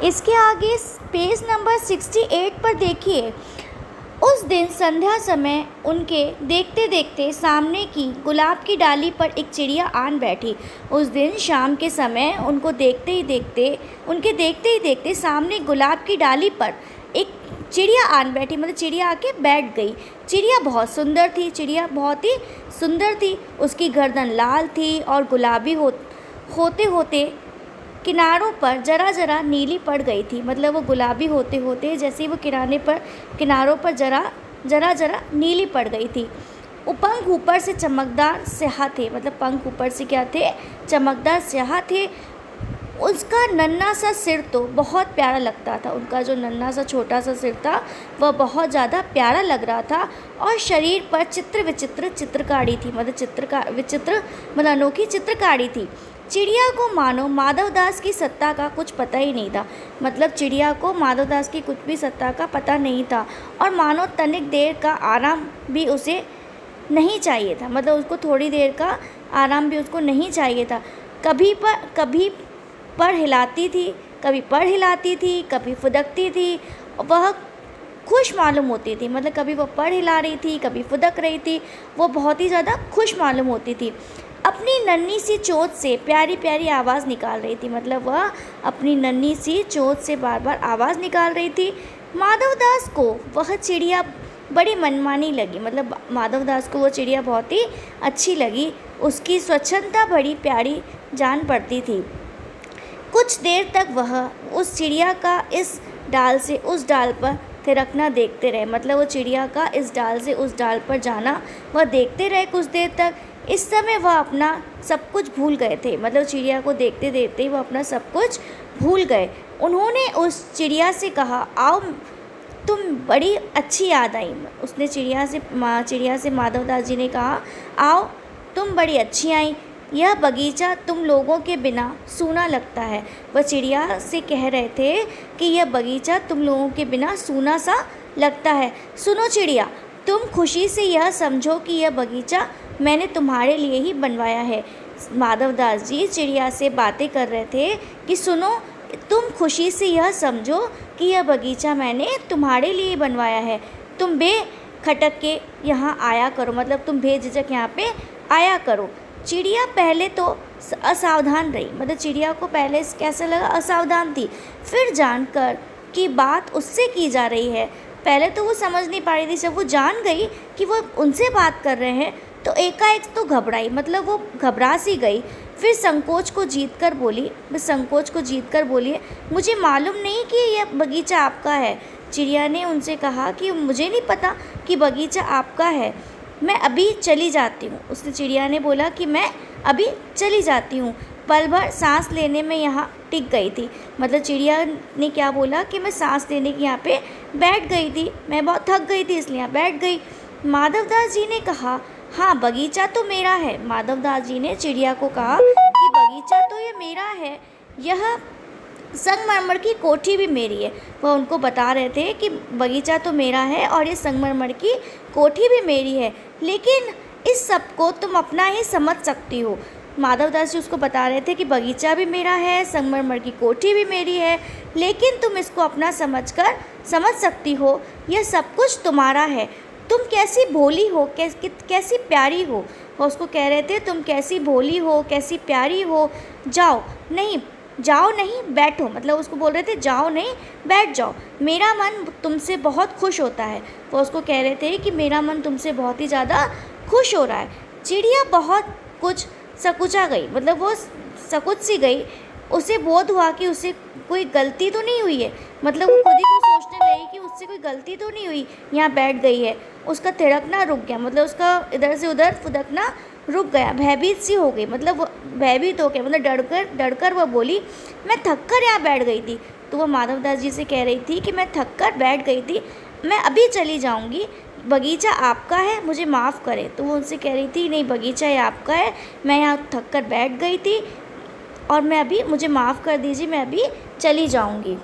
इसके आगे page number 68 पर देखिए। उस दिन संध्या समय उनके देखते देखते सामने की गुलाब की डाली पर एक चिड़िया आन बैठी। उस दिन शाम के समय उनके देखते ही देखते सामने गुलाब की डाली पर एक चिड़िया आन बैठी, मतलब चिड़िया आके बैठ गई। चिड़िया बहुत ही सुंदर थी। उसकी गर्दन लाल थी और गुलाबी होते होते किनारों पर जरा जरा नीली पड़ गई थी। मतलब वो गुलाबी होते होते जैसे ही वो किनारों पर जरा जरा नीली पड़ गई थी। वो पंख ऊपर से चमकदार स्याह थे, मतलब पंख ऊपर से क्या थे, चमकदार स्याह थे। उसका नन्हा सा सिर तो बहुत प्यारा लगता था। उनका जो नन्हा सा छोटा सा सिर था वह बहुत ज़्यादा प्यारा लग रहा था। और शरीर पर विचित्र चित्रकारी थी, मतलब अनोखी चित्रकारी थी। चिड़िया को मानो माधवदास की सत्ता का कुछ पता ही नहीं था। मतलब चिड़िया को माधवदास की कुछ भी सत्ता का पता नहीं था। और मानो तनिक देर का आराम भी उसे नहीं चाहिए था, मतलब उसको थोड़ी देर का आराम भी उसको नहीं चाहिए था। कभी पर हिलाती थी, कभी फुदकती थी। वह खुश मालूम होती थी, मतलब कभी वो पर हिला रही थी, कभी फुदक रही थी। वो बहुत ही ज़्यादा खुश मालूम होती थी। अपनी नन्ही सी चोंच से प्यारी प्यारी आवाज़ निकाल रही थी, मतलब वह अपनी नन्ही सी चोंच से बार बार आवाज़ निकाल रही थी। माधवदास को वह चिड़िया बड़ी मनमानी लगी, मतलब माधवदास को वो चिड़िया बहुत ही अच्छी लगी। उसकी स्वच्छंदता बड़ी प्यारी जान पड़ती थी। कुछ देर तक वह उस चिड़िया का इस डाल से उस डाल पर थिरकना देखते रहे, मतलब वो चिड़िया का इस डाल से उस डाल पर जाना वह देखते रहे कुछ देर तक। इस समय वह अपना सब कुछ भूल गए थे, मतलब चिड़िया को देखते देखते वह अपना सब कुछ भूल गए। उन्होंने उस चिड़िया से कहा, आओ तुम बड़ी अच्छी याद आई। उसने चिड़िया से माधवदास जी ने कहा, आओ तुम बड़ी अच्छी आई। यह बगीचा तुम लोगों के बिना सूना लगता है। वह चिड़िया से कह रहे थे कि यह बगीचा तुम लोगों के बिना सूना सा लगता है। सुनो चिड़िया, तुम खुशी से यह समझो कि यह बगीचा मैंने तुम्हारे लिए ही बनवाया है। माधवदास जी चिड़िया से बातें कर रहे थे कि सुनो, तुम खुशी से यह समझो कि यह बगीचा मैंने तुम्हारे लिए ही बनवाया है। तुम बेखटक के यहाँ आया करो, मतलब तुम बेझिझक यहाँ पे आया करो। चिड़िया पहले तो असावधान रही, मतलब चिड़िया को पहले कैसा लगा, असावधान थी। फिर जानकर कि बात उससे की जा रही है, पहले तो वो समझ नहीं पा रही थी। जब वो जान गई कि वो उनसे बात कर रहे हैं तो एकाएक तो घबराई, मतलब वो घबरा सी गई। फिर संकोच को जीत कर बोली, मुझे मालूम नहीं कि यह बगीचा आपका है। चिड़िया ने उनसे कहा कि मुझे नहीं पता कि बगीचा आपका है, मैं अभी चली जाती हूँ। उसने चिड़िया ने बोला कि मैं अभी चली जाती हूँ। पल भर सांस लेने में यहाँ टिक गई थी, मतलब चिड़िया ने क्या बोला कि मैं सांस लेने की यहाँ पे बैठ गई थी, मैं बहुत थक गई थी इसलिए यहाँ बैठ गई। माधवदास जी ने कहा, हाँ बगीचा तो मेरा है। माधवदास जी ने चिड़िया को कहा कि बगीचा तो ये मेरा है, यह संगमरमर की कोठी भी मेरी है। वह उनको बता रहे थे कि बगीचा तो मेरा है और ये संगमरमर की कोठी भी मेरी है, लेकिन इस सब को तुम अपना ही समझ सकती हो। माधवदास जी उसको बता रहे थे कि बगीचा भी मेरा है, संगमरमर की कोठी भी मेरी है, लेकिन तुम इसको अपना समझ सकती हो, यह सब कुछ तुम्हारा है। तुम कैसी भोली हो, कैसी प्यारी हो। वो उसको कह रहे थे, तुम कैसी भोली हो, कैसी प्यारी हो। जाओ नहीं बैठो, मतलब उसको बोल रहे थे जाओ नहीं बैठ जाओ, मेरा मन तुमसे बहुत खुश होता है। वो उसको कह रहे थे कि मेरा मन तुमसे बहुत ही ज़्यादा खुश हो रहा है। चिड़िया बहुत कुछ सकुचा गई, मतलब वो सकुच सी गई। उसे बोध हुआ कि उसे कोई गलती तो नहीं हुई है, मतलब वो खुद ही को सोचने लगी कि उससे कोई गलती तो नहीं हुई, यहाँ बैठ गई है। उसका थिरकना रुक गया, मतलब उसका इधर से उधर फुदकना रुक गया। भयभीत सी हो गई, मतलब वो भयभीत हो गया, मतलब डरकर वह बोली, मैं थक कर यहाँ बैठ गई थी। तो वो माधवदास जी से कह रही थी कि मैं थक कर बैठ गई थी, मैं अभी चली जाऊँगी, बगीचा आपका है, मुझे माफ़ करें। तो वो उनसे कह रही थी, नहीं बगीचा ये आपका है, मैं यहाँ थक कर बैठ गई थी और मुझे माफ़ कर दीजिए, मैं अभी चली जाऊँगी।